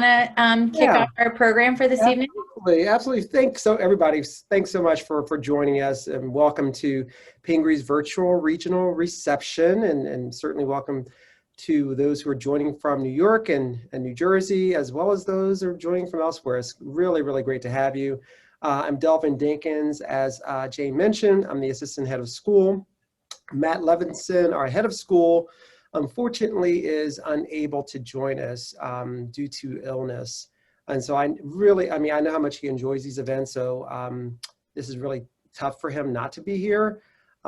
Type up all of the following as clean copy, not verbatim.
to kick Yeah, off our program for this evening? absolutely, absolutely. Thanks, so everybody. Thanks so much for joining us, and welcome to Pingry's virtual regional reception, and certainly welcome to those who are joining from New York and New Jersey, as well as those who are joining from elsewhere. It's really, really great to have you. I'm Delvin Dinkins. As Jane mentioned, I'm the assistant head of school. Matt Levinson, our head of school, unfortunately is unable to join us due to illness. And so I know how much he enjoys these events. So this is really tough for him not to be here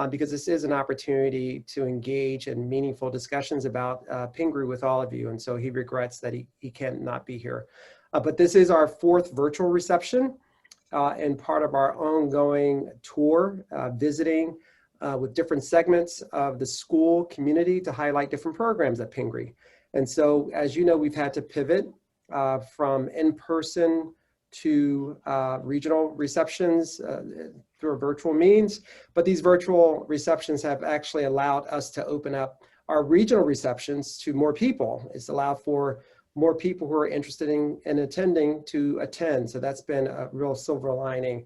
because this is an opportunity to engage in meaningful discussions about Pingry with all of you. And so he regrets that he cannot be here. But this is our fourth virtual reception and part of our ongoing tour, visiting with different segments of the school community to highlight different programs at Pingry. And so, as you know, we've had to pivot from in-person to regional receptions through a virtual means, but these virtual receptions have actually allowed us to open up our regional receptions to more people. It's allowed for more people who are interested in attending to attend. So that's been a real silver lining.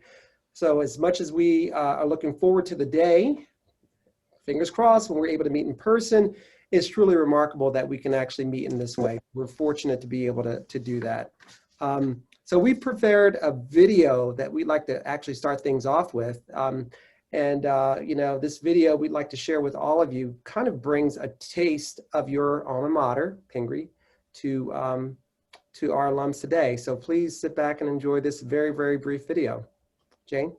So as much as we are looking forward to the day, fingers crossed, when we're able to meet in person, it's truly remarkable that we can actually meet in this way. We're fortunate to be able to do that. So we prepared a video that we'd like to actually start things off with. This video we'd like to share with all of you kind of brings a taste of your alma mater, Pingry, to our alums today. So please sit back and enjoy this very, very brief video. Jane?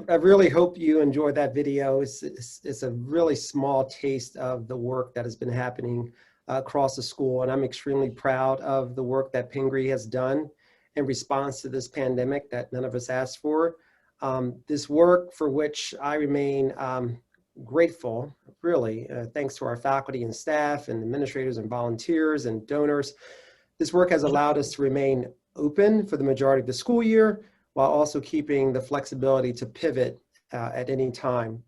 I really hope you enjoyed that video. It's a really small taste of the work that has been happening across the school, and I'm extremely proud of the work that Pingry has done in response to this pandemic that none of us asked for. This work for which I remain grateful, really, thanks to our faculty and staff and administrators and volunteers and donors. This work has allowed us to remain open for the majority of the school year, while also keeping the flexibility to pivot at any time.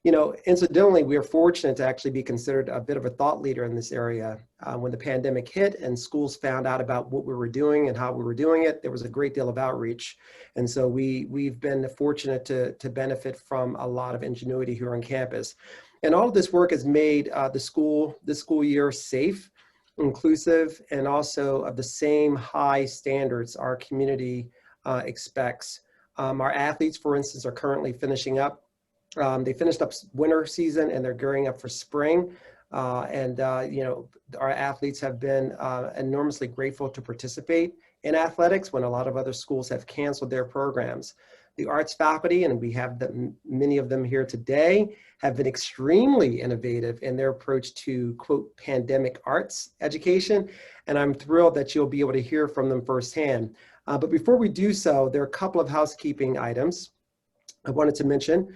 Incidentally, we are fortunate to actually be considered a bit of a thought leader in this area. When the pandemic hit and schools found out about what we were doing and how we were doing it, there was a great deal of outreach. And so we've been fortunate to benefit from a lot of ingenuity here on campus. And all of this work has made this school year safe, inclusive, and also of the same high standards our community expects. Our athletes, for instance, are currently finishing up. They finished up winter season and they're gearing up for spring. Our athletes have been enormously grateful to participate in athletics when a lot of other schools have canceled their programs. The arts faculty, and we have many of them here today, have been extremely innovative in their approach to, quote, pandemic arts education. And I'm thrilled that you'll be able to hear from them firsthand. But before we do so, there are a couple of housekeeping items I wanted to mention.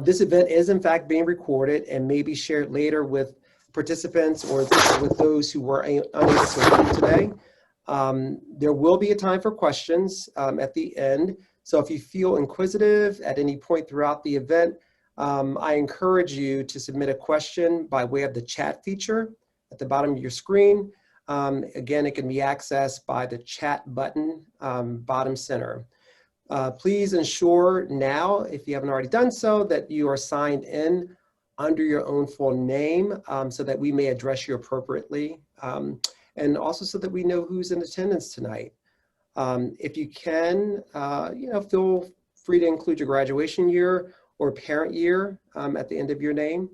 This event is in fact being recorded and may be shared later with participants or with those who were unable to attend today. There will be a time for questions at the end. So if you feel inquisitive at any point throughout the event, I encourage you to submit a question by way of the chat feature at the bottom of your screen. Again, it can be accessed by the chat button, bottom center. Please ensure now, if you haven't already done so, that you are signed in under your own full name so that we may address you appropriately, and also so that we know who's in attendance tonight. If you can, feel free to include your graduation year or parent year at the end of your name.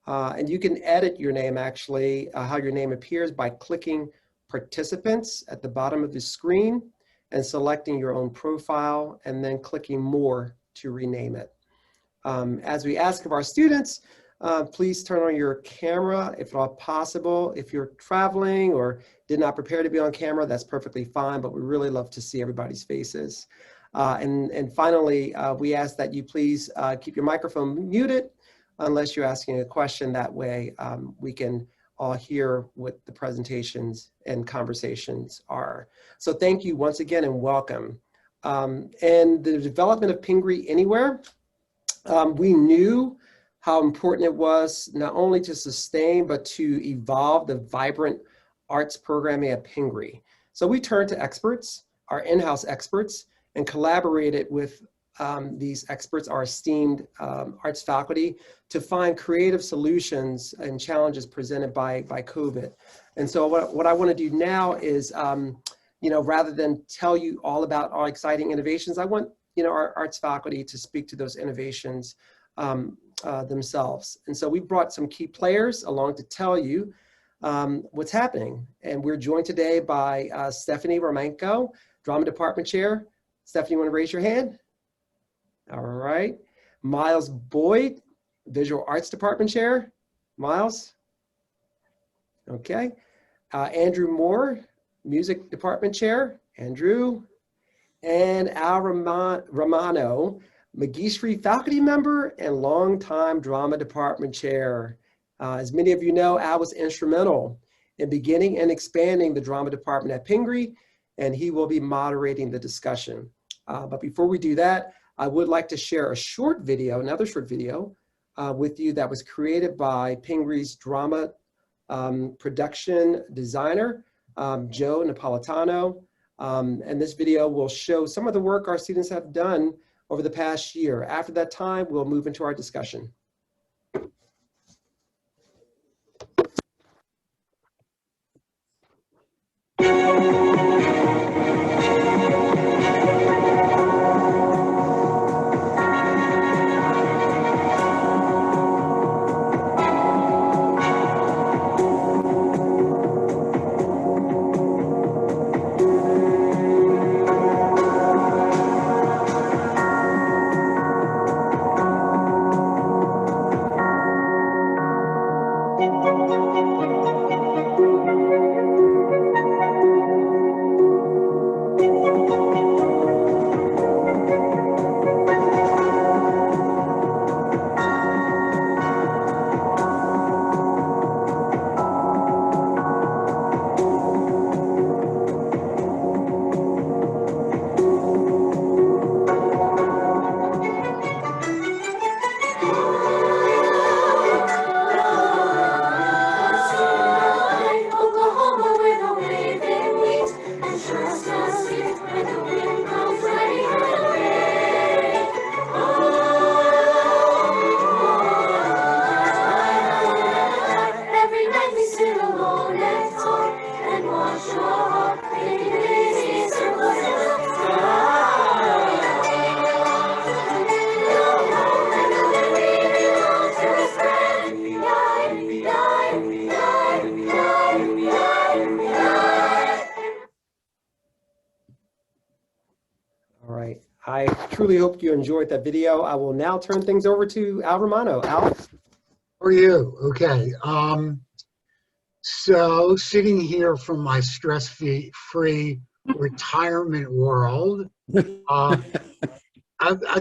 And you can edit your name, actually, how your name appears by clicking participants at the bottom of the screen and selecting your own profile and then clicking more to rename it. As we ask of our students, please turn on your camera if at all possible. If you're traveling or did not prepare to be on camera, that's perfectly fine, but we really love to see everybody's faces. And finally, we ask that you please keep your microphone muted unless you're asking a question. That way we can all hear what the presentations and conversations are. So thank you once again and welcome. And the development of Pingry Anywhere, we knew how important it was not only to sustain, but to evolve the vibrant arts programming at Pingry. So we turned to experts, our in-house experts, and collaborated with these experts, our esteemed arts faculty, to find creative solutions and challenges presented by COVID. And so what I want to do now is, rather than tell you all about our exciting innovations, I want our arts faculty to speak to those innovations themselves. And so we brought some key players along to tell you what's happening. And we're joined today by Stephanie Romanko, Drama Department Chair. Stephanie, you want to raise your hand? All right. Miles Boyd, Visual Arts Department Chair. Miles? Okay. Andrew Moore, Music Department Chair. Andrew. And Al Romano, Magistri faculty member and longtime Drama Department Chair. As many of you know, Al was instrumental in beginning and expanding the Drama Department at Pingry, and he will be moderating the discussion. But before we do that, I would like to share a short video, another short video with you that was created by Pingry's drama production designer, Joe Napolitano. And this video will show some of the work our students have done over the past year. After that time, we'll move into our discussion. I truly hope you enjoyed that video. I will now turn things over to Al Romano. Al? How are you? Okay. So sitting here from my stress-free retirement world, I'm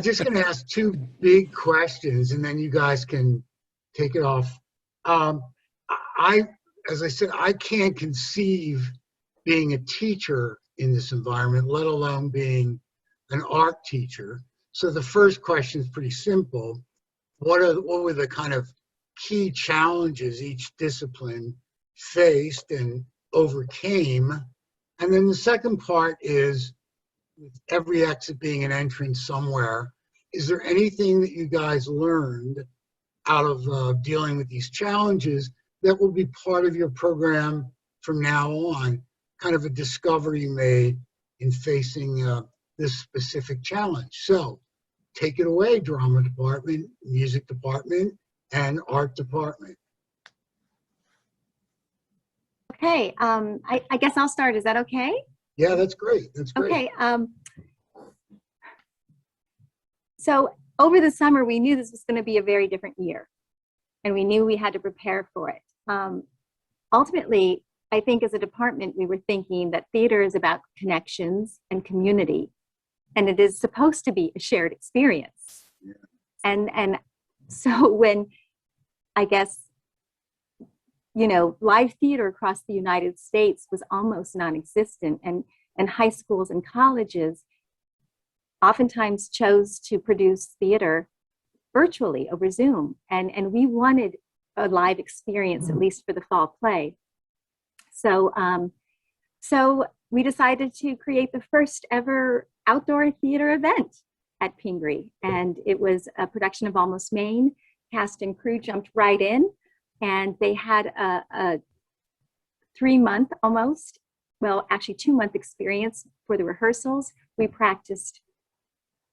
just going to ask two big questions, and then you guys can take it off. Um, I, as I said, I can't conceive being a teacher in this environment, let alone being an art teacher. So the first question is pretty simple. What were the kind of key challenges each discipline faced and overcame? And then the second part is, with every exit being an entrance somewhere, is there anything that you guys learned out of dealing with these challenges that will be part of your program from now on, kind of a discovery you made in facing this specific challenge? So take it away, drama department, music department, and art department. Okay, I guess I'll start. Is that okay? Yeah, that's great. That's great. Okay. So over the summer, we knew this was going to be a very different year, and we knew we had to prepare for it. Ultimately, I think as a department, we were thinking that theater is about connections and community, and it is supposed to be a shared experience. Yeah. And so when, I guess, you know, live theater across the United States was almost non-existent, and high schools and colleges oftentimes chose to produce theater virtually over Zoom, and we wanted a live experience, at least for the fall play. So so we decided to create the first ever outdoor theater event at Pingry, and it was a production of Almost Maine. Cast and crew jumped right in, and they had a 3-month almost, well, actually 2-month experience for the rehearsals. We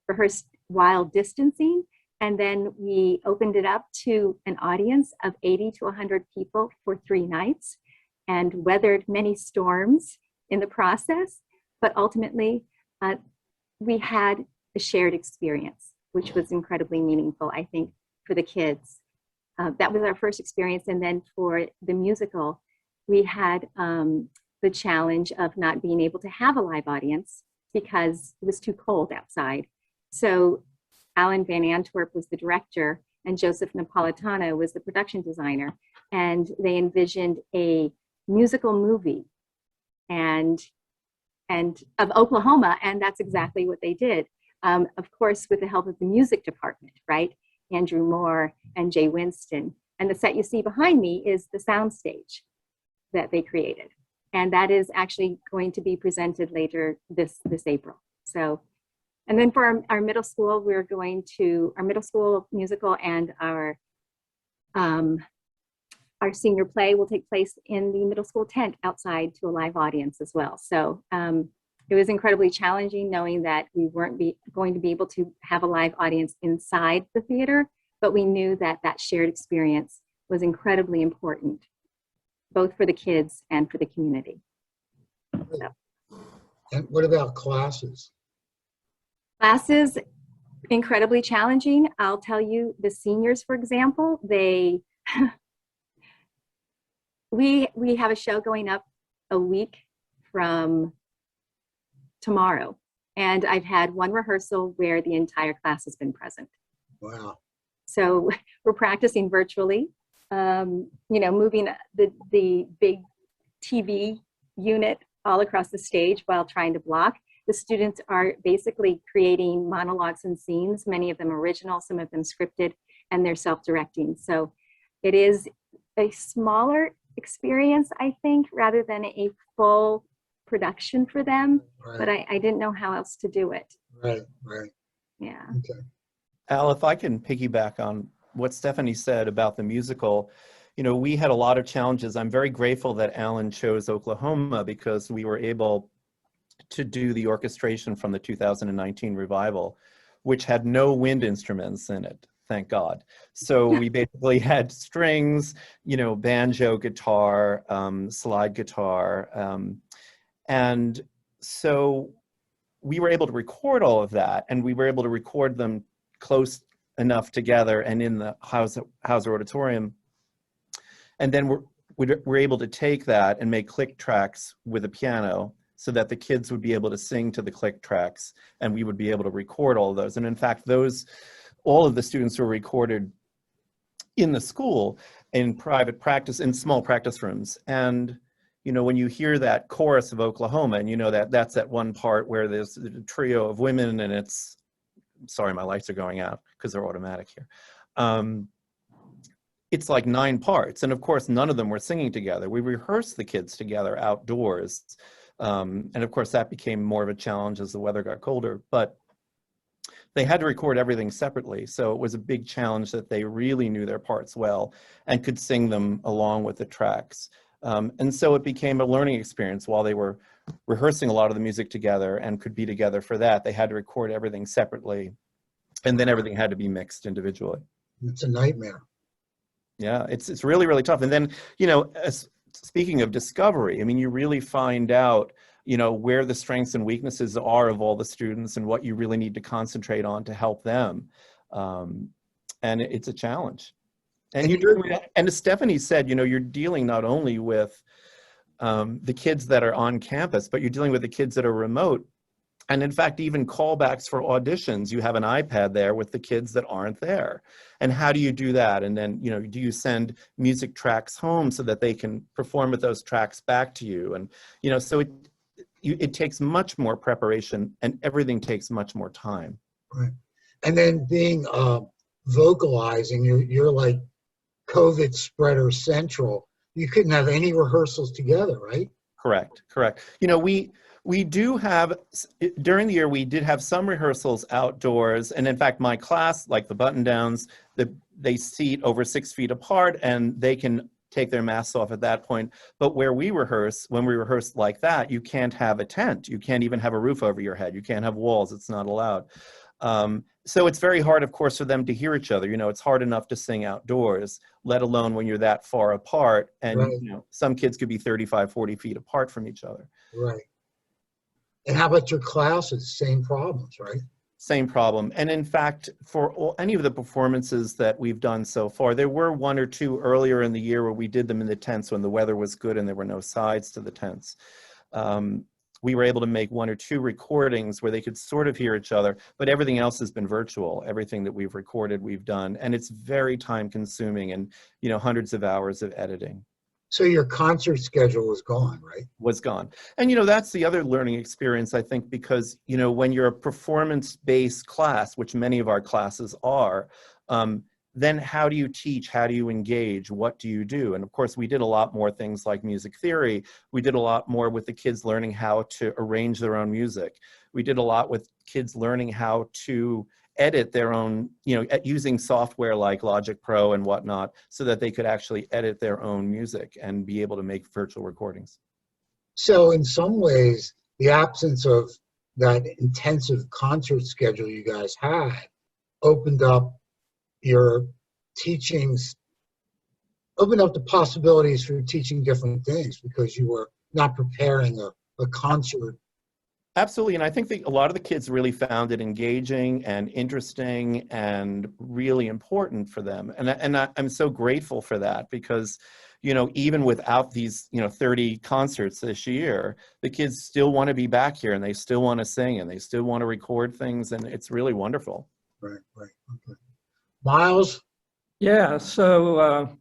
rehearsed while distancing, and then we opened it up to an audience of 80 to 100 people for 3 nights, and weathered many storms in the process. But ultimately, we had a shared experience, which was incredibly meaningful, I think, for the kids. That was our first experience. And then for the musical, we had the challenge of not being able to have a live audience because it was too cold outside. So Alan Van Antwerp was the director, and Joseph Napolitano was the production designer. And they envisioned a musical movie and of Oklahoma, and that's exactly what they did. Of course, with the help of the music department, right? Andrew Moore and Jay Winston. And the set you see behind me is the soundstage that they created. And that is actually going to be presented later this April. So, and then for our middle school, we're going to, our middle school musical and our senior play will take place in the middle school tent outside to a live audience as well. So it was incredibly challenging knowing that we weren't going to be able to have a live audience inside the theater, but we knew that that shared experience was incredibly important, both for the kids and for the community. So. And what about classes? Classes, incredibly challenging. I'll tell you, the seniors, for example, they, we have a show going up a week from tomorrow, and I've had 1 rehearsal where the entire class has been present. Wow. So we're practicing virtually, you know, moving the big TV unit all across the stage while trying to block. The students are basically creating monologues and scenes, many of them original, some of them scripted, and they're self-directing. So it is a smaller experience, I think, rather than a full production for them, right. But I didn't know how else to do it. Right, right. Yeah. Okay. Al, if I can piggyback on what Stephanie said about the musical, you know, we had a lot of challenges. I'm very grateful that Alan chose Oklahoma because we were able to do the orchestration from the 2019 revival, which had no wind instruments in it, thank God. So we basically had strings, you know, banjo, guitar, slide guitar. And so we were able to record all of that, and we were able to record them close enough together and in the Hauser Auditorium. And then we're able to take that and make click tracks with a piano so that the kids would be able to sing to the click tracks, and we would be able to record all of those. And in fact, all of the students were recorded in the school in private practice, in small practice rooms. And you know, when you hear that chorus of Oklahoma, and you know that's that one part where there's a trio of women, and it's, sorry, my lights are going out because they're automatic here. It's like 9 parts. And of course, none of them were singing together. We rehearsed the kids together outdoors. And of course, that became more of a challenge as the weather got colder. But they had to record everything separately. So it was a big challenge that they really knew their parts well and could sing them along with the tracks. And so it became a learning experience while they were rehearsing a lot of the music together and could be together for that. They had to record everything separately, and then everything had to be mixed individually. It's a nightmare. Yeah, it's really, really tough. And then, you know, speaking of discovery, I mean, you really find out, you know, where the strengths and weaknesses are of all the students and what you really need to concentrate on to help them. And it's a challenge. And and as Stephanie said, you know, you're dealing not only with the kids that are on campus, but you're dealing with the kids that are remote. And in fact, even callbacks for auditions, you have an iPad there with the kids that aren't there. And how do you do that? And then, you know, do you send music tracks home so that they can perform with those tracks back to you? And, you know, so it takes much more preparation, and everything takes much more time. Right. And then being vocalizing, you're like COVID spreader central. You couldn't have any rehearsals together, right? Correct. You know, we do have, during the year, we did have some rehearsals outdoors. And in fact, my class, like the button downs, they seat over 6 feet apart, and they can take their masks off at that point. But where we rehearse, when we rehearse like that, you can't have a tent. You can't even have a roof over your head. You can't have walls. It's not allowed. So it's very hard, of course, for them to hear each other. You know, it's hard enough to sing outdoors, let alone when you're that far apart. And, right. You know, some kids could be 35, 40 feet apart from each other. Right. And how about your classes? Same problems, right? Same problem. And in fact, for any of the performances that we've done so far, there were 1 or 2 earlier in the year where we did them in the tents when the weather was good and there were no sides to the tents. We were able to make 1 or 2 recordings where they could sort of hear each other, but everything else has been virtual. Everything that we've recorded, we've done, and it's very time consuming, and, you know, hundreds of hours of editing. So your concert schedule was gone, right? Was gone. And, you know, that's the other learning experience, I think, because, you know, when you're a performance-based class, which many of our classes are, then how do you teach? How do you engage? What do you do? And of course, we did a lot more things like music theory. We did a lot more with the kids learning how to arrange their own music. We did a lot with kids learning how to edit their own, you know, using software like Logic Pro and whatnot, so that they could actually edit their own music and be able to make virtual recordings. So in some ways, the absence of that intensive concert schedule you guys had opened up your teachings, opened up the possibilities for teaching different things because you were not preparing a concert. Absolutely, and I think a lot of the kids really found it engaging and interesting and really important for them. And I'm so grateful for that, because, you know, even without these, you know, 30 concerts this year, the kids still want to be back here, and they still want to sing, and they still want to record things, and it's really wonderful. Right, right. Okay. Miles? Yeah, so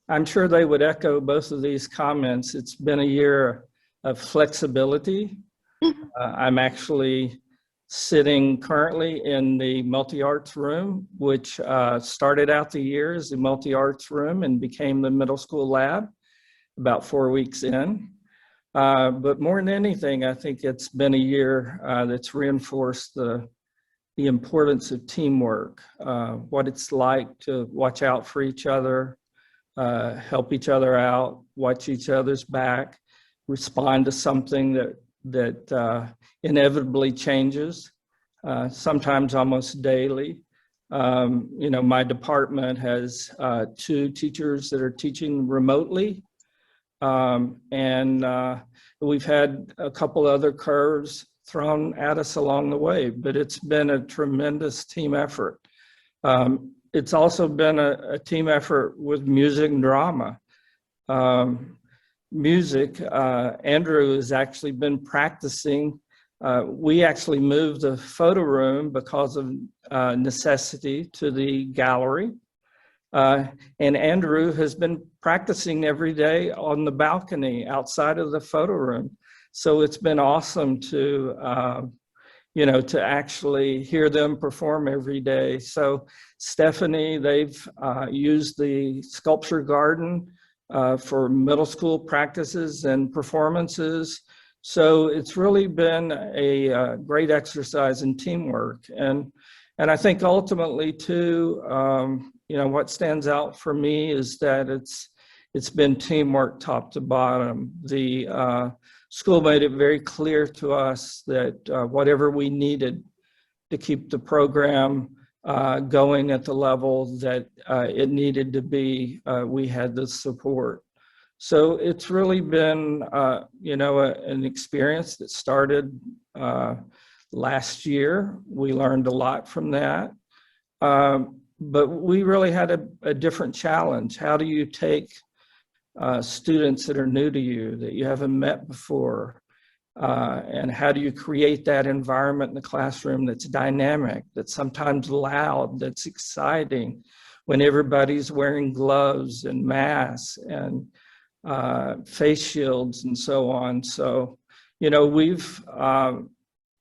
I'm sure they would echo both of these comments. It's been a year of flexibility. I'm actually sitting currently in the multi-arts room, which started out the year as the multi-arts room and became the middle school lab about 4 weeks in. But more than anything, I think it's been a year that's reinforced the importance of teamwork, what it's like to watch out for each other, help each other out, watch each other's back, respond to something that inevitably changes, sometimes almost daily. You know, my department has 2 teachers that are teaching remotely, and we've had a couple other curves thrown at us along the way, but it's been a tremendous team effort. It's also been a team effort with music and drama. Music, Andrew has actually been practicing. We actually moved the photo room because of necessity to the gallery. And Andrew has been practicing every day on the balcony outside of the photo room. So it's been awesome to, to actually hear them perform every day. So Stephanie, they've used the sculpture garden for middle school practices and performances. So it's really been a great exercise in teamwork. And I think ultimately too, what stands out for me is that it's been teamwork top to bottom. The school made it very clear to us that whatever we needed to keep the program going at the level that it needed to be, we had the support. So it's really been, an experience that started last year. We learned a lot from that. But we really had a different challenge. How do you take students that are new to you, that you haven't met before, and how do you create that environment in the classroom that's dynamic, that's sometimes loud, that's exciting, when everybody's wearing gloves and masks and face shields and so on. So, we've,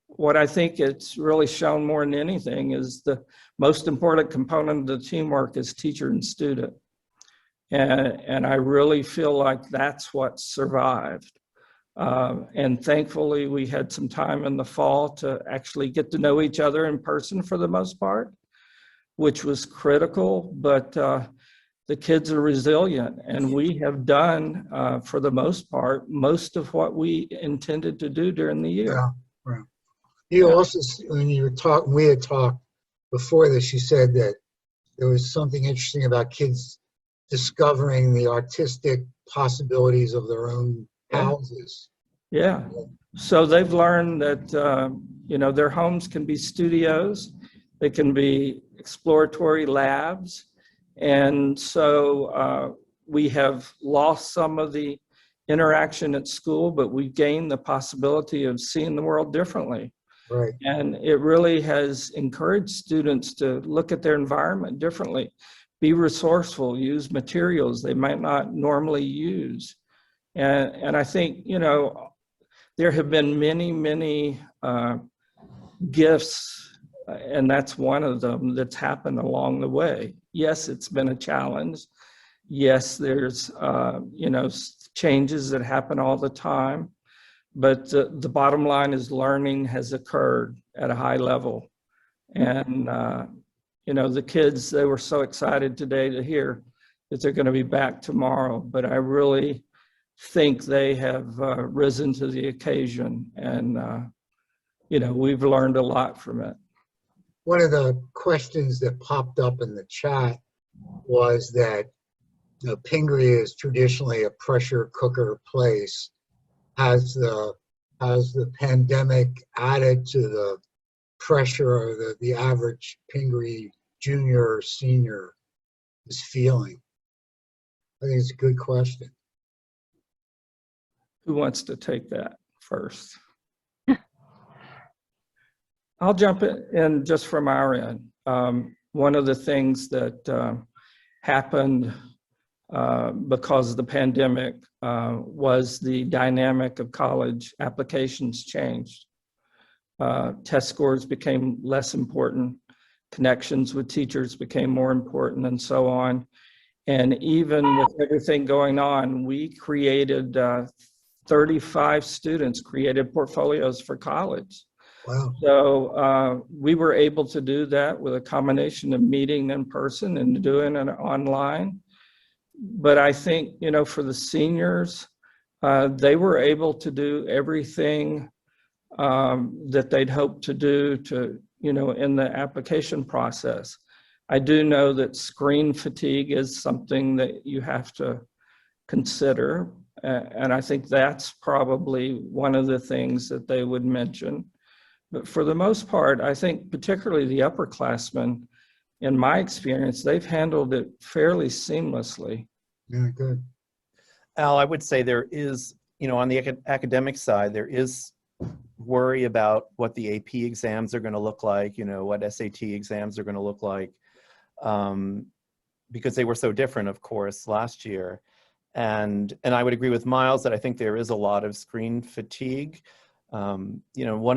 what I think it's really shown more than anything is the most important component of the teamwork is teacher and student. And I really feel like that's what survived. And thankfully, we had some time in the fall to actually get to know each other in person for the most part, which was critical, but the kids are resilient, and we have done, for the most part, most of what we intended to do during the year. Yeah, right. You also, when you were talking, we had talked before this, you said that there was something interesting about kids discovering the artistic possibilities of their own houses. Yeah. So they've learned that, their homes can be studios, they can be exploratory labs. And so we have lost some of the interaction at school, but we've gained the possibility of seeing the world differently. Right. And it really has encouraged students to look at their environment differently, be resourceful, use materials they might not normally use. And I think, there have been many gifts, and that's one of them that's happened along the way. Yes, it's been a challenge. Yes, there's, changes that happen all the time. But the bottom line is learning has occurred at a high level. And, the kids, they were so excited today to hear that they're going to be back tomorrow. But I really think they have risen to the occasion. And, we've learned a lot from it. One of the questions that popped up in the chat was that Pingry is traditionally a pressure cooker place. Has the pandemic added to the pressure of the average Pingry junior or senior is feeling? I think it's a good question. Who wants to take that first? I'll jump in just from our end. One of the things that happened because of the pandemic was the dynamic of college applications changed. Test scores became less important, connections with teachers became more important, and so on. And even with everything going on, we created 35 students created portfolios for college. Wow. So we were able to do that with a combination of meeting in person and doing it online. But I think, for the seniors, they were able to do everything that they'd hoped to do to, in the application process. I do know that screen fatigue is something that you have to consider. And I think that's probably one of the things that they would mention. But for the most part, I think particularly the upperclassmen, in my experience, they've handled it fairly seamlessly. Yeah, good. Al, I would say there is, on the academic side, there is worry about what the AP exams are going to look like, what SAT exams are going to look like, because they were so different, of course, last year. And I would agree with Miles that I think there is a lot of screen fatigue. One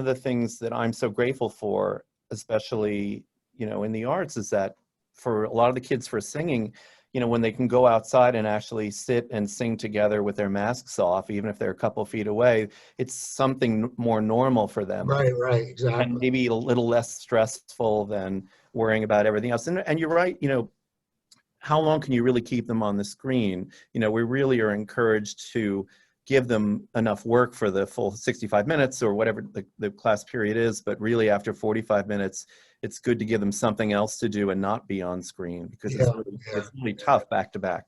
of the things that I'm so grateful for, especially, in the arts, is that for a lot of the kids for singing, when they can go outside and actually sit and sing together with their masks off, even if they're a couple feet away, it's something more normal for them. Right, exactly. And maybe a little less stressful than worrying about everything else. And you're right, how long can you really keep them on the screen? We really are encouraged to give them enough work for the full 65 minutes or whatever the class period is, but really after 45 minutes, it's good to give them something else to do and not be on screen, because it's really tough back to back.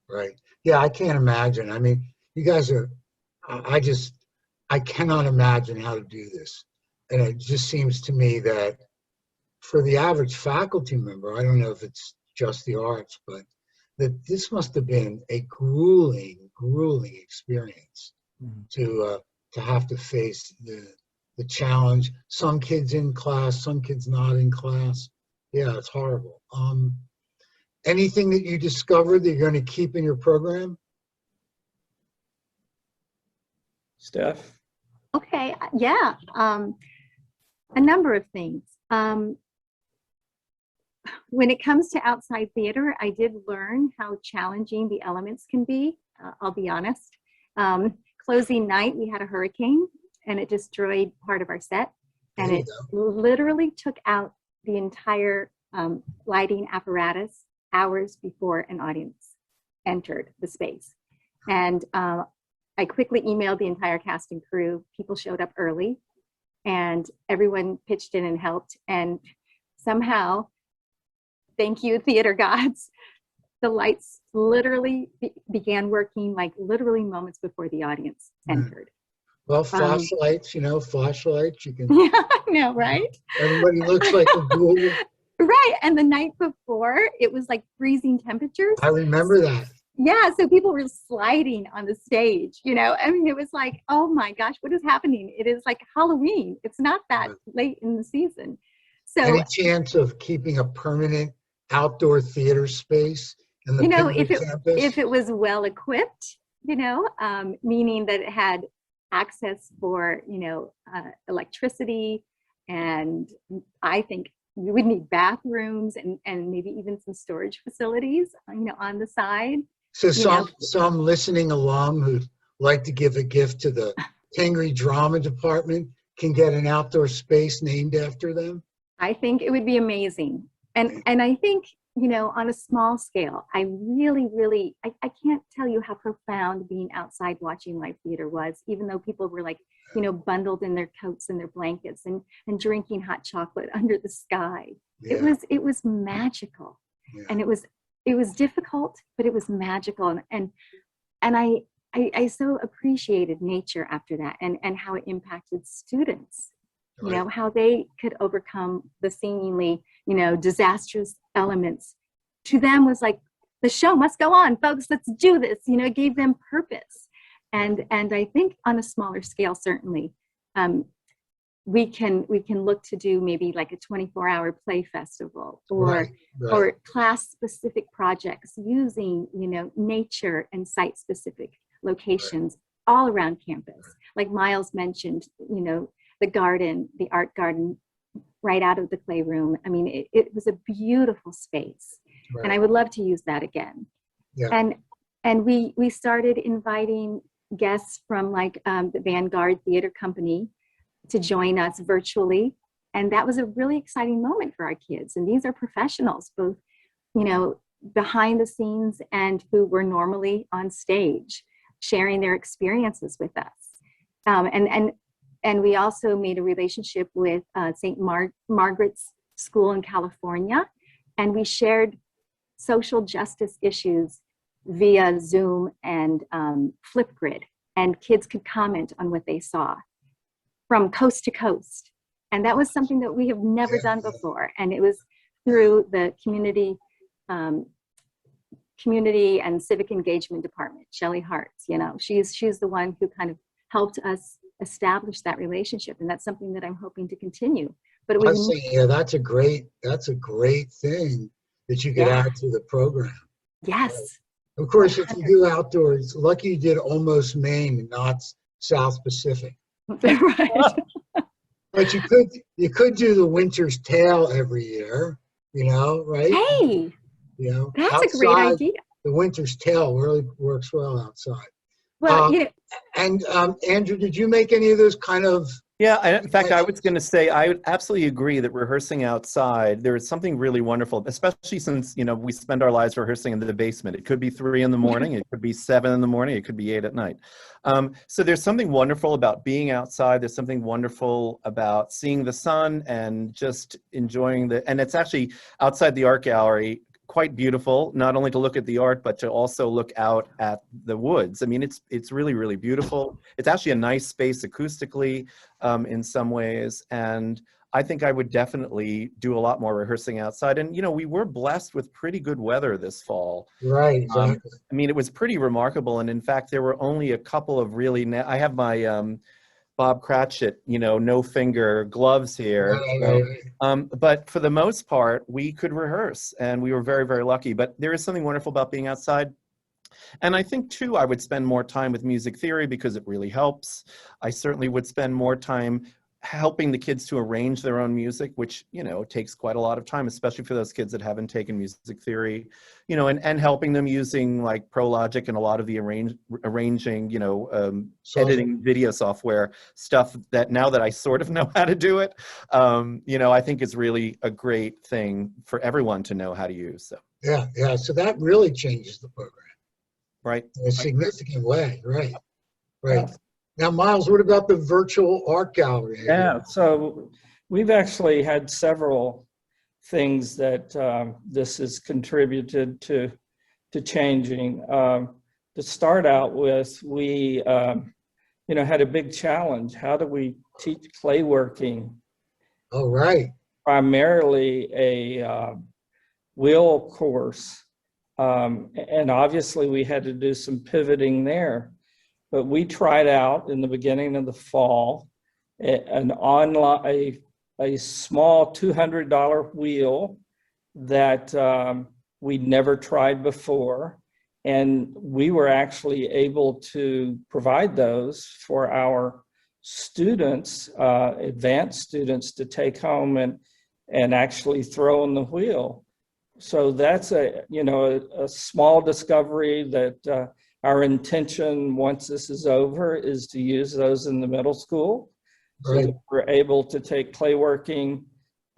Right. Yeah, I can't imagine. I mean, you guys are, I cannot imagine how to do this. And it just seems to me that for the average faculty member, I don't know if it's just the arts, but that this must have been a grueling experience to have to face the challenge. Some kids in class, some kids not in class. Yeah, it's horrible. Anything that you discovered that you're going to keep in your program? Steph? Okay, yeah, a number of things. When it comes to outside theater, I did learn how challenging the elements can be, I'll be honest. Closing night, we had a hurricane and it destroyed part of our set, and it literally took out the entire lighting apparatus hours before an audience entered the space. And I quickly emailed the entire cast and crew. People showed up early and everyone pitched in and helped. And somehow, thank you, theater gods, the lights literally began working like literally moments before the audience entered. Well, flashlights, flashlights, you can. Yeah, I know, right? Everybody looks like a ghoul. Right, and the night before, it was like freezing temperatures. I remember that. Yeah, so people were sliding on the stage, I mean, it was like, oh my gosh, what is happening? It is like Halloween. It's not that late in the season. So any chance of keeping a permanent outdoor theater space in the campus? If it was well equipped, meaning that it had access for, electricity, and I think you would need bathrooms and maybe even some storage facilities, on the side. So some listening alum who'd like to give a gift to the Pingry Drama Department can get an outdoor space named after them? I think it would be amazing. And I think, on a small scale, I really, I can't tell you how profound being outside watching live theater was, even though people were like, bundled in their coats and their blankets and drinking hot chocolate under the sky. Yeah. It was magical. Yeah. And it was difficult, but it was magical. And I so appreciated nature after that, and how it impacted students. Right. How they could overcome the seemingly, disastrous elements. To them was like, the show must go on, folks, let's do this. It gave them purpose. And I think on a smaller scale, certainly, we can look to do maybe like a 24-hour play festival, or or class-specific projects using, nature and site-specific locations all around campus. Like Miles mentioned, the garden, the art garden, right out of the playroom. I mean, it was a beautiful space, and I would love to use that again. Yeah. And we started inviting guests from like the Vanguard Theater Company to join us virtually, and that was a really exciting moment for our kids. And these are professionals, both behind the scenes and who were normally on stage, sharing their experiences with us. And we also made a relationship with St. Margaret's School in California, and we shared social justice issues via Zoom and Flipgrid, and kids could comment on what they saw from coast to coast. And that was something that we have never done before. And it was through the community and civic engagement department, Shelley Hartz. You know, she's the one who kind of helped us establish that relationship, and that's something that I'm hoping to continue. But it was that's a great thing that you could add to the program. yes. Of course, if you do outdoors, lucky you did almost Maine, not South Pacific. Right. But you could do the Winter's Tale every year, you know, right? Hey, You know, that's a great idea. The Winter's Tale really works well outside. Well, you know, And Andrew, did you make any of those kind of? Yeah, in fact, I was going to say, I would absolutely agree that rehearsing outside, there is something really wonderful, especially since, you know, we spend our lives rehearsing in the basement. It could be 3 in the morning, it could be 7 in the morning, it could be 8 at night. So there's something wonderful about being outside. There's something wonderful about seeing the sun and just enjoying and it's actually outside the art gallery, quite beautiful, not only to look at the art, but to also look out at the woods. I mean, it's really, really beautiful. It's actually a nice space acoustically in some ways. And I think I would definitely do a lot more rehearsing outside. And, you know, we were blessed with pretty good weather this fall. Right, exactly. I mean, it was pretty remarkable. And in fact, there were only a couple of really, I have my Bob Cratchit, you know, no finger gloves here. Right. But for the most part, we could rehearse and we were very, very lucky. But there is something wonderful about being outside. And I think, too, I would spend more time with music theory because it really helps. I certainly would spend more time helping the kids to arrange their own music, which, you know, takes quite a lot of time, especially for those kids that haven't taken music theory, you know, and helping them using like ProLogic and a lot of the arranging, you know, editing video software stuff that now that I sort of know how to do it, you know, I think is really a great thing for everyone to know how to use. So. Yeah. So that really changes the program. Right. In a significant way. Right. Now, Miles, what about the virtual art gallery? Yeah, so we've actually had several things that this has contributed to changing. To start out with, we you know, had a big challenge. How do we teach clay working? Oh, right. Primarily a wheel course, and obviously we had to do some pivoting there. But we tried out in the beginning of the fall an online, a small $200 wheel that we'd never tried before. And we were actually able to provide those for our students, advanced students, to take home and actually throw in the wheel. So that's a small discovery that our intention once this is over is to use those in the middle school. So that we're able to take clay working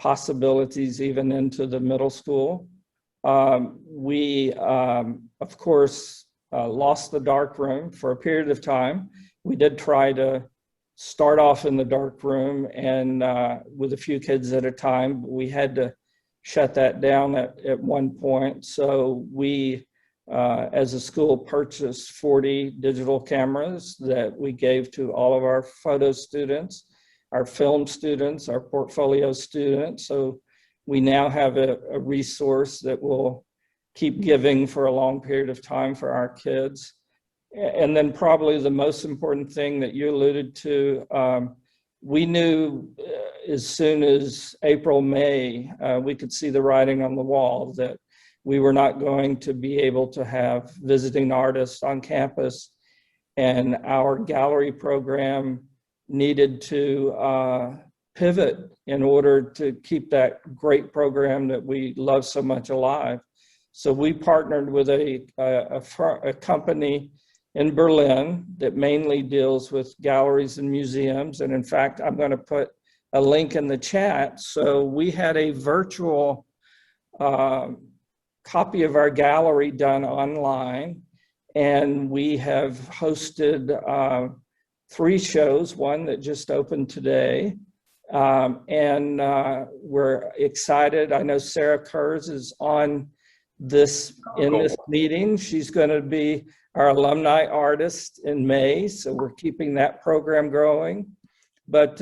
possibilities even into the middle school. We, of course, lost the dark room for a period of time. We did try to start off in the dark room and with a few kids at a time, but we had to shut that down at one point. So we, as a school, purchased 40 digital cameras that we gave to all of our photo students, our film students, our portfolio students. So we now have a resource that will keep giving for a long period of time for our kids. And then probably the most important thing that you alluded to, we knew as soon as April, May, we could see the writing on the wall that we were not going to be able to have visiting artists on campus, and our gallery program needed to pivot in order to keep that great program that we love so much alive. So we partnered with a company in Berlin that mainly deals with galleries and museums. And in fact, I'm going to put a link in the chat. So we had a virtual copy of our gallery done online, and we have hosted 3 shows, one that just opened today. And we're excited. I know Sarah Kurz is on in this meeting. She's going to be our alumni artist in May, so we're keeping that program growing. But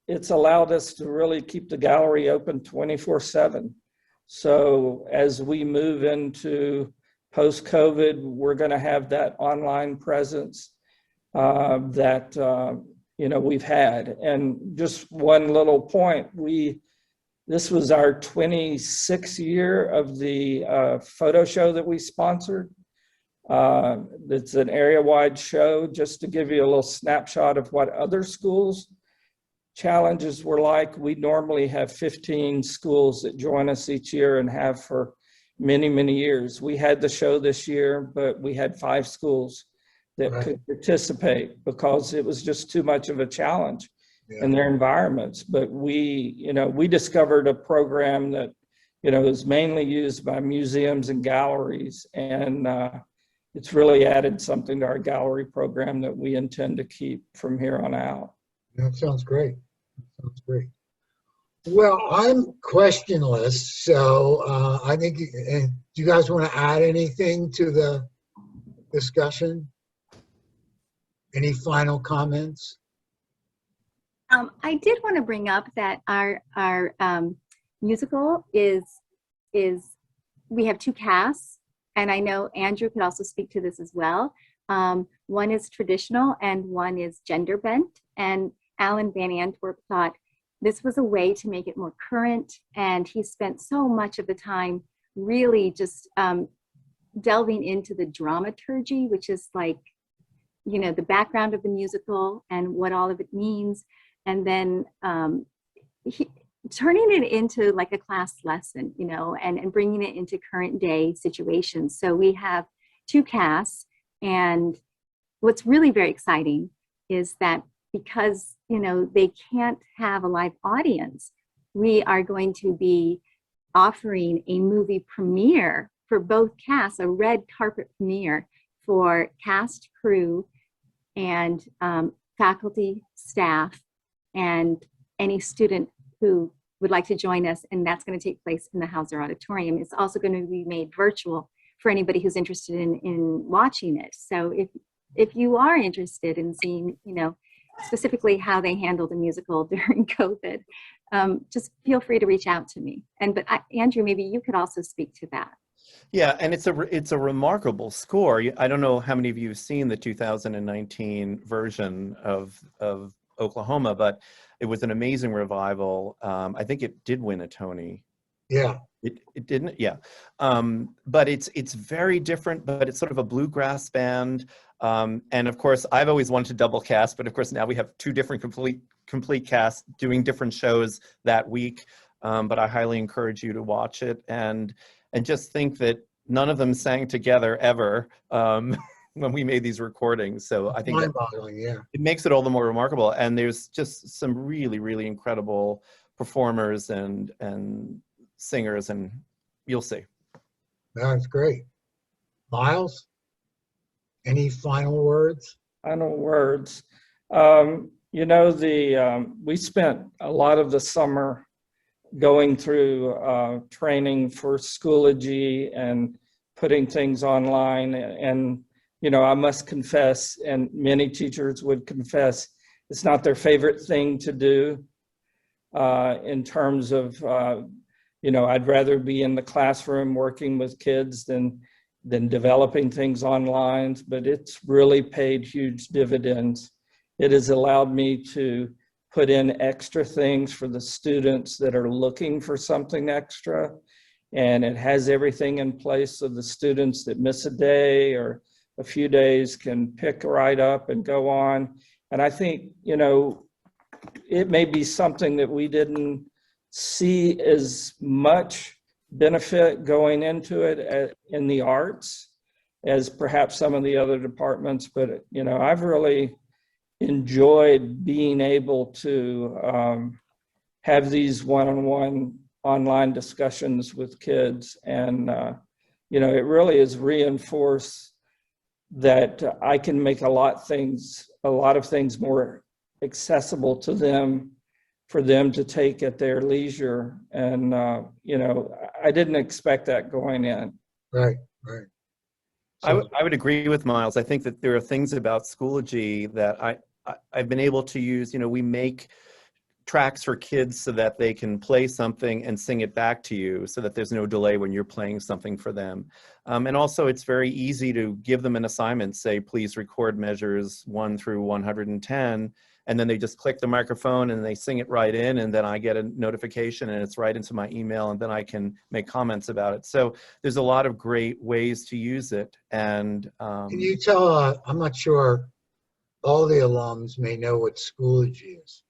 it's allowed us to really keep the gallery open 24/7. So as we move into post-COVID, we're going to have that online presence that we've had. And just one little point, this was our 26th year of the photo show that we sponsored. It's an area-wide show, just to give you a little snapshot of what other schools' challenges were like. We normally have 15 schools that join us each year and have for many, many years. We had the show this year, but we had 5 schools that could participate because it was just too much of a challenge in their environments. But we discovered a program that, is mainly used by museums and galleries, and it's really added something to our gallery program that we intend to keep from here on out. That sounds great. Sounds great. Well, I'm questionless, so I think, do you guys want to add anything to the discussion? Any final comments? I did want to bring up that our musical is we have 2 casts, and I know Andrew could also speak to this as well. One is traditional and one is gender bent, and Alan Van Antwerp thought this was a way to make it more current, and he spent so much of the time really just delving into the dramaturgy, which is like, the background of the musical and what all of it means, and then turning it into like a class lesson, and bringing it into current day situations. So we have 2 casts, and what's really very exciting is that because, they can't have a live audience, we are going to be offering a movie premiere for both casts, a red carpet premiere for cast, crew, and faculty, staff, and any student who would like to join us, and that's going to take place in the Hauser Auditorium. It's also going to be made virtual for anybody who's interested in watching it. So if you are interested in seeing, specifically how they handled the musical during COVID, just feel free to reach out to me. But Andrew, maybe you could also speak to that. Yeah, and it's a remarkable score. I don't know how many of you have seen the 2019 version of Oklahoma, but it was an amazing revival. I think it did win a Tony. Yeah. It didn't, yeah. But it's very different, but it's sort of a bluegrass band. And of course, I've always wanted to double cast, but of course now we have 2 different complete casts doing different shows that week. But I highly encourage you to watch it and just think that none of them sang together ever when we made these recordings. So I think it makes it all the more remarkable. And there's just some really, really incredible performers and singers, and you'll see. That's great. Miles, any final words? Final words. We spent a lot of the summer going through training for Schoology and putting things online. And, I must confess, and many teachers would confess, it's not their favorite thing to do in terms of, I'd rather be in the classroom working with kids than developing things online, but it's really paid huge dividends. It has allowed me to put in extra things for the students that are looking for something extra. And it has everything in place so the students that miss a day or a few days can pick right up and go on. And I think, it may be something that we didn't see as much benefit going into it in the arts as perhaps some of the other departments. But, I've really enjoyed being able to have these one-on-one online discussions with kids. And, it really has reinforced that I can make a lot of things more accessible to them, for them to take at their leisure. And, I didn't expect that going in. Right, right. I would agree with Miles. I think that there are things about Schoology that I've been able to use. You know, we make tracks for kids so that they can play something and sing it back to you so that there's no delay when you're playing something for them. And also it's very easy to give them an assignment, say, please record measures 1 through 110. And then they just click the microphone and they sing it right in, and then I get a notification and it's right into my email, and then I can make comments about it. So there's a lot of great ways to use it. And Can you tell, I'm not sure all the alums may know what Schoology is.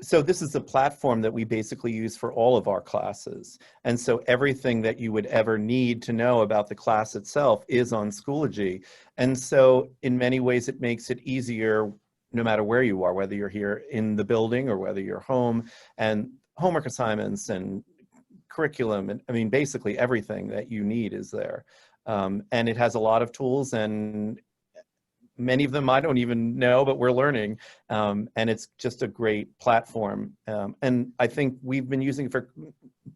So this is a platform that we basically use for all of our classes. And so everything that you would ever need to know about the class itself is on Schoology. And so in many ways, it makes it easier no matter where you are, whether you're here in the building or whether you're home, and homework assignments and curriculum. And I mean, basically everything that you need is there. And it has a lot of tools, and many of them I don't even know, but we're learning. And it's just a great platform. And I think we've been using it for,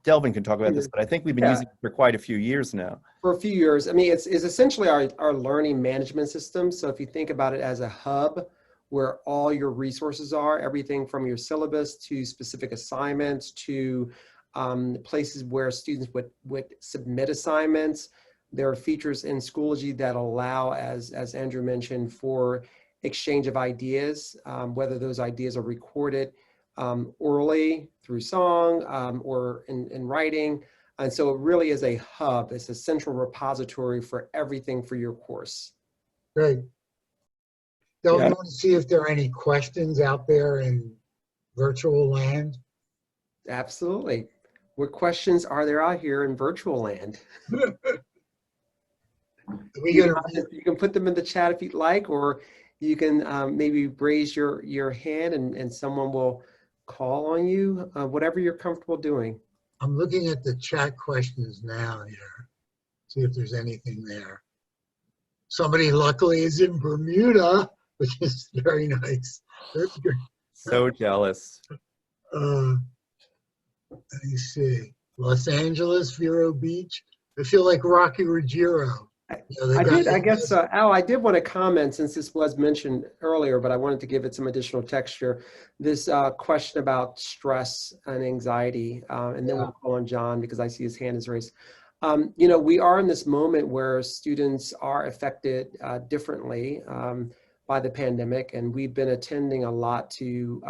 Delvin can talk about this, but I think we've been using it for quite a few years now. For a few years. I mean, it's essentially our learning management system. So if you think about it as a hub where all your resources are, everything from your syllabus to specific assignments to places where students would submit assignments. There are features in Schoology that allow, as Andrew mentioned, for exchange of ideas, whether those ideas are recorded orally through song or in writing. And so it really is a hub. It's a central repository for everything for your course. Great. Don't Yeah. want to see if there are any questions out there in virtual land. Absolutely. What questions are there out here in virtual land? You can put them in the chat if you'd like, or you can maybe raise your hand and someone will call on you, whatever you're comfortable doing. I'm looking at the chat questions now here, see if there's anything there. Somebody luckily is in Bermuda, which is very nice. That's good. So jealous. Let me see. Los Angeles, Vero Beach. I feel like Rocky Ruggiero. I guess, Al, I did want to comment, since this was mentioned earlier, but I wanted to give it some additional texture. This question about stress and anxiety, and then we'll call on John because I see his hand is raised. You know, we are in this moment where students are affected differently by the pandemic, and we've been attending a lot to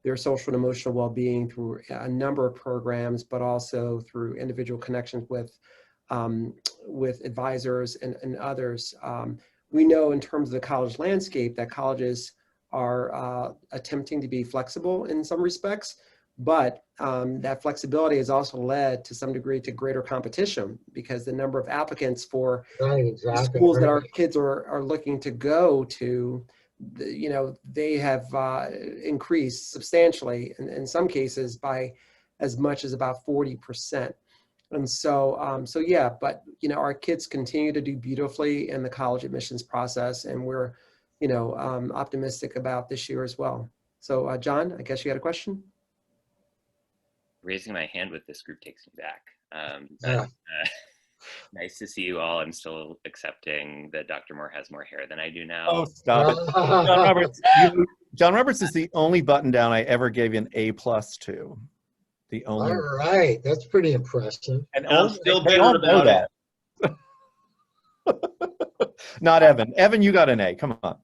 their social and emotional well-being through a number of programs, but also through individual connections with advisors and others. We know in terms of the college landscape that colleges are attempting to be flexible in some respects, but that flexibility has also led to some degree to greater competition, because the number of applicants for schools that our kids are looking to go to, you know, they have increased substantially, in some cases by as much as about 40%. And so, yeah, but, you know, our kids continue to do beautifully in the college admissions process, and we're, you know, optimistic about this year as well. So, John, I guess you had a question? Raising my hand with this group takes me back. Yeah. Nice to see you all. I'm still accepting that Dr. Moore has more hair than I do now. Oh, stop it. John Roberts is the only button down I ever gave an A+ to. The only. All right, that's pretty impressive. And I'm still bitter about it. Not Evan. Evan, you got an A. Come on.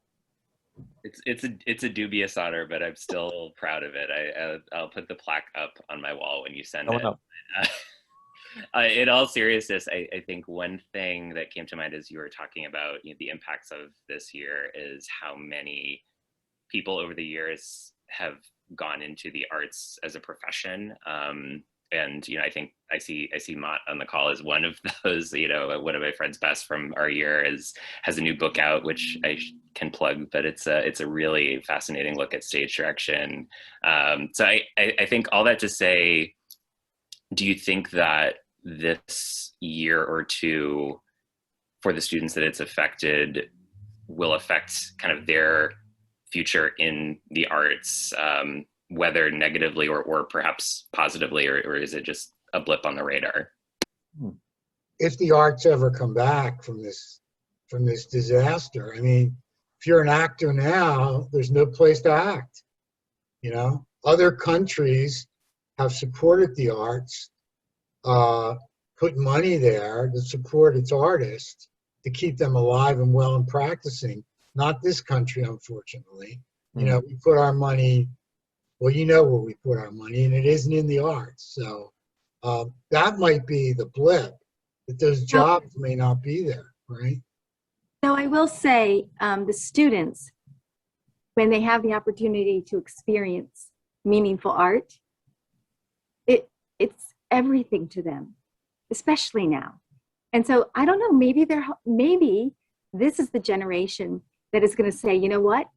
It's a dubious honor, but I'm still proud of it. I'll put the plaque up on my wall when you send it. No. In all seriousness, I think one thing that came to mind as you were talking about, you know, the impacts of this year is how many people over the years have gone into the arts as a profession. And, you know, I think I see Mott on the call as one of those. You know, one of my friends best from our year has a new book out, which I can plug, but it's a really fascinating look at stage direction. So I think all that to say, do you think that this year or two for the students that it's affected will affect kind of their future in the arts, whether negatively or perhaps positively, or is it just a blip on the radar? if the arts ever come back from this disaster. I mean, if you're an actor now, there's no place to act. You know, other countries have supported the arts, put money there to support its artists to keep them alive and well and practicing. Not this country, unfortunately. You know, we put our money, well, you know where we put our money, and it isn't in the arts. So that might be the blip, that those jobs may not be there, right? So I will say, the students, when they have the opportunity to experience meaningful art, it's everything to them, especially now. And so I don't know, maybe this is the generation that is going to say, you know what,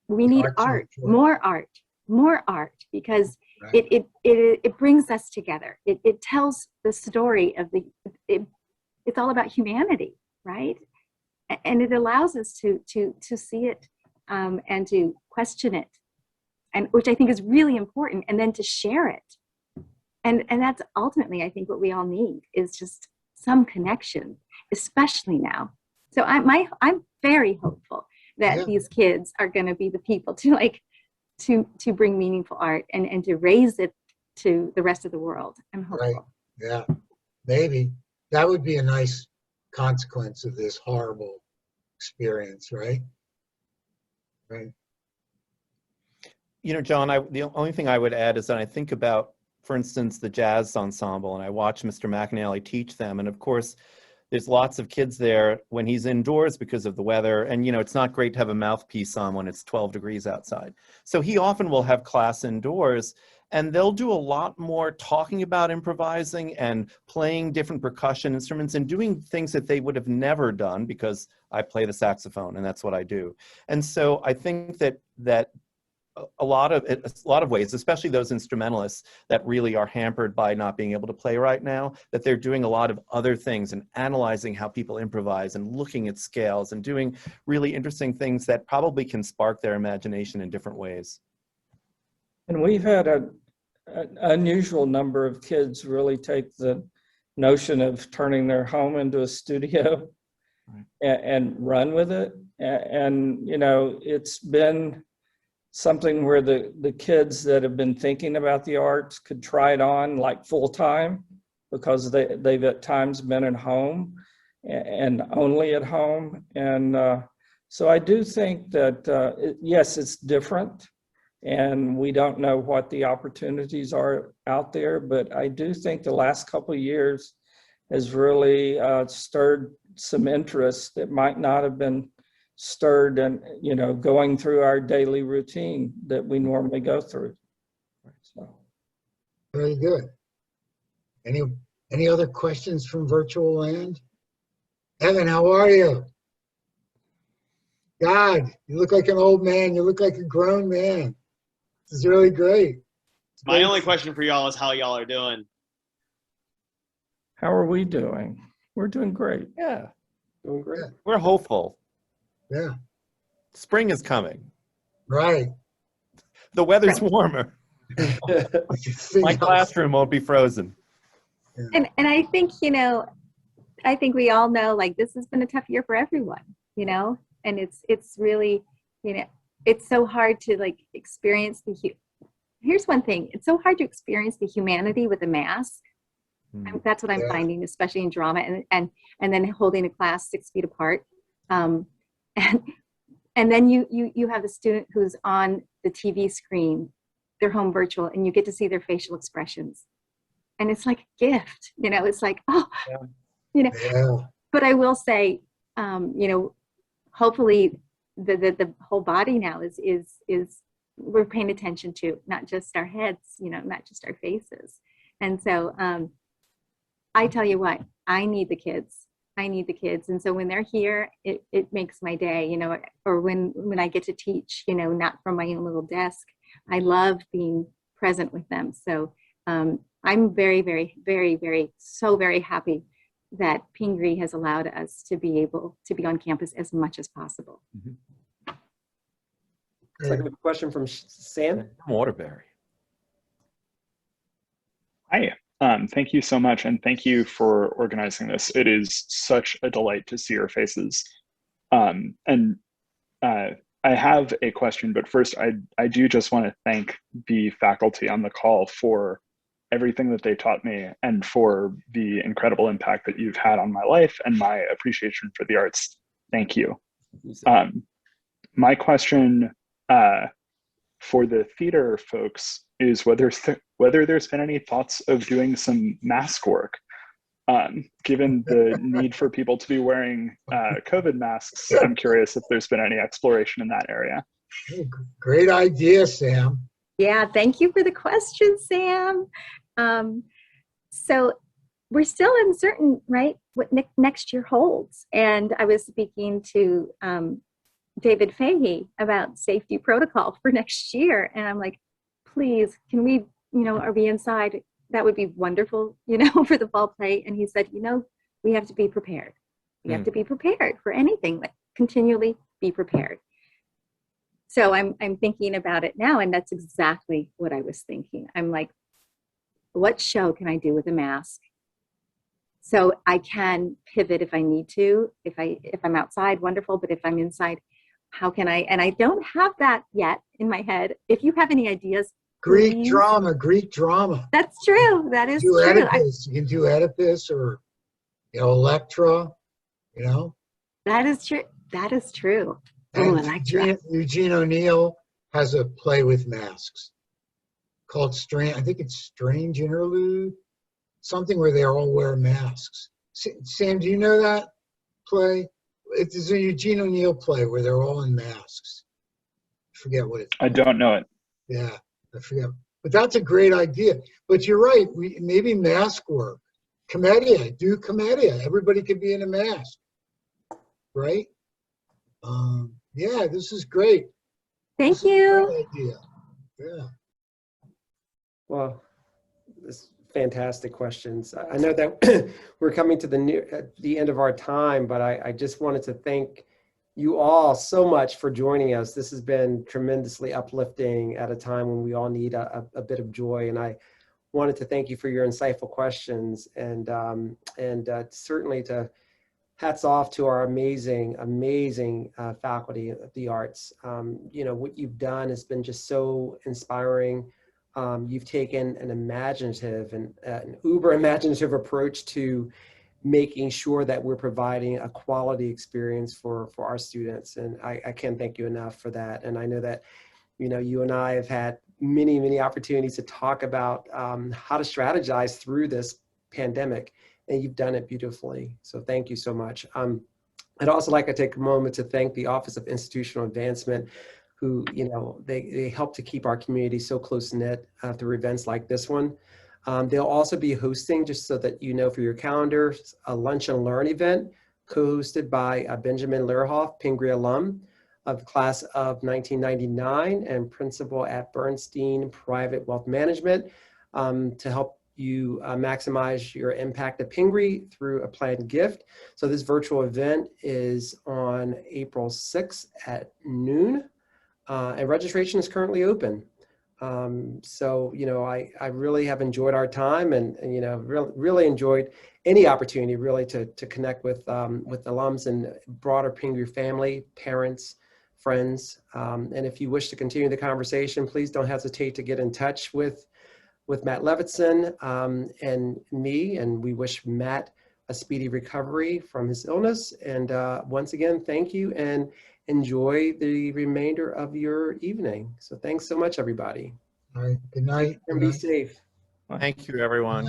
we need art, more art, because Right. it brings us together. It tells the story of it's all about humanity, right? And it allows us to see it and to question it, and which I think is really important, and then to share it. And that's ultimately, I think, what we all need is just some connection, especially now. So I'm very hopeful that these kids are going to be the people to bring meaningful art and to raise it to the rest of the world. I'm hopeful. Right. Yeah. Maybe that would be a nice consequence of this horrible experience, right? Right. You know, John, the only thing I would add is that I think about, for instance, the jazz ensemble, and I watch Mr. McAnally teach them. And of course, there's lots of kids there when he's indoors because of the weather. And, you know, it's not great to have a mouthpiece on when it's 12 degrees outside. So he often will have class indoors, and they'll do a lot more talking about improvising and playing different percussion instruments and doing things that they would have never done, because I play the saxophone and that's what I do. And so I think that a lot of ways, especially those instrumentalists that really are hampered by not being able to play right now, that they're doing a lot of other things and analyzing how people improvise and looking at scales and doing really interesting things that probably can spark their imagination in different ways. And we've had an unusual number of kids really take the notion of turning their home into a studio and run with it. And, you know, it's been something where the kids that have been thinking about the arts could try it on like full time, because they've at times been at home and only at home. And so I do think that, yes, it's different, and we don't know what the opportunities are out there, but I do think the last couple of years has really stirred some interest that might not have been stirred and, you know, going through our daily routine that we normally go through. So. Very good. Any other questions from virtual land? Evan, how are you? God, you look like an old man. You look like a grown man. This is really great. My only question for y'all is how y'all are doing. How are we doing? We're doing great. Yeah, Doing great. we're hopeful. Yeah, Spring is coming. right. The weather's warmer. My classroom won't be frozen. And I think, you know, I think we all know, like, this has been a tough year for everyone, you know, and it's really, you know, it's so hard to like experience here's one thing, it's so hard to experience the humanity with a mask. That's what I'm finding, especially in drama, and then holding a class 6 feet apart. And then you have the student who's on the TV screen, they're home virtual, and you get to see their facial expressions. And it's like a gift, you know, it's like, oh, you know. Yeah. But I will say, you know, hopefully the whole body now is we're paying attention to, not just our heads, you know, not just our faces. And so I tell you what, I need the kids. And so when they're here, it makes my day, you know, or when I get to teach, you know, not from my own little desk, I love being present with them. So I'm very, very, very, very, so very happy that Pingry has allowed us to be able to be on campus as much as possible. Looks like we have a question from Sam. Waterbury. Hi. Thank you so much, and thank you for organizing this. It is such a delight to see your faces. And I have a question, but first I do just want to thank the faculty on the call for everything that they taught me and for the incredible impact that you've had on my life and my appreciation for the arts. Thank you. My question for the theater folks is whether there's been any thoughts of doing some mask work. Given the need for people to be wearing COVID masks, I'm curious if there's been any exploration in that area. Great idea, Sam. Yeah, thank you for the question, Sam. So we're still uncertain, right, what next year holds. And I was speaking to David Fahey about safety protocol for next year. And I'm like, please, can we, are we inside? That would be wonderful, for the fall play. And he said, we have to be prepared. We have to be prepared for anything, like continually be prepared. So I'm thinking about it now, and that's exactly what I was thinking. I'm like, what show can I do with a mask? So I can pivot if I need to. If I'm outside, wonderful. But if I'm inside, how can I? And I don't have that yet in my head. If you have any ideas, Greek drama. That's true. That is true. Oedipus. You can do Oedipus or Electra. That is true. That is true. And Eugene O'Neill has a play with masks called Strange. I think it's Strange Interlude, something where they all wear masks. Sam, do you know that play? It's a Eugene O'Neill play where they're all in masks. I forget what it's called. I don't know it. Yeah, I forget. But that's a great idea. But you're right. Maybe mask work. Commedia. Do commedia. Everybody could be in a mask. Right? Yeah, this is great. Thank you. Great idea. Yeah. Well, this fantastic questions. I know that we're coming to the end of our time, but I just wanted to thank you all so much for joining us. This has been tremendously uplifting at a time when we all need a bit of joy. And I wanted to thank you for your insightful questions and certainly to hats off to our amazing faculty of the arts. What you've done has been just so inspiring. You've taken an imaginative and an uber imaginative approach to making sure that we're providing a quality experience for our students. And I can't thank you enough for that. And I know that, you and I have had many opportunities to talk about how to strategize through this pandemic. And you've done it beautifully. So thank you so much. I'd also like to take a moment to thank the Office of Institutional Advancement, who, they help to keep our community so close-knit through events like this one. They'll also be hosting, just so that you know for your calendar, a Lunch and Learn event co-hosted by Benjamin Lehrhoff, Pingry alum of the class of 1999 and principal at Bernstein Private Wealth Management, to help you maximize your impact at Pingry through a planned gift. So this virtual event is on April 6th at noon, and registration is currently open. I really have enjoyed our time and really enjoyed any opportunity really to connect with alums and broader Pingry family, parents, friends. And if you wish to continue the conversation, please don't hesitate to get in touch with Matt Levinson and me, and we wish Matt a speedy recovery from his illness. And once again, thank you and enjoy the remainder of your evening. So thanks so much, everybody. All right. Good night. And be safe. Thank you, everyone.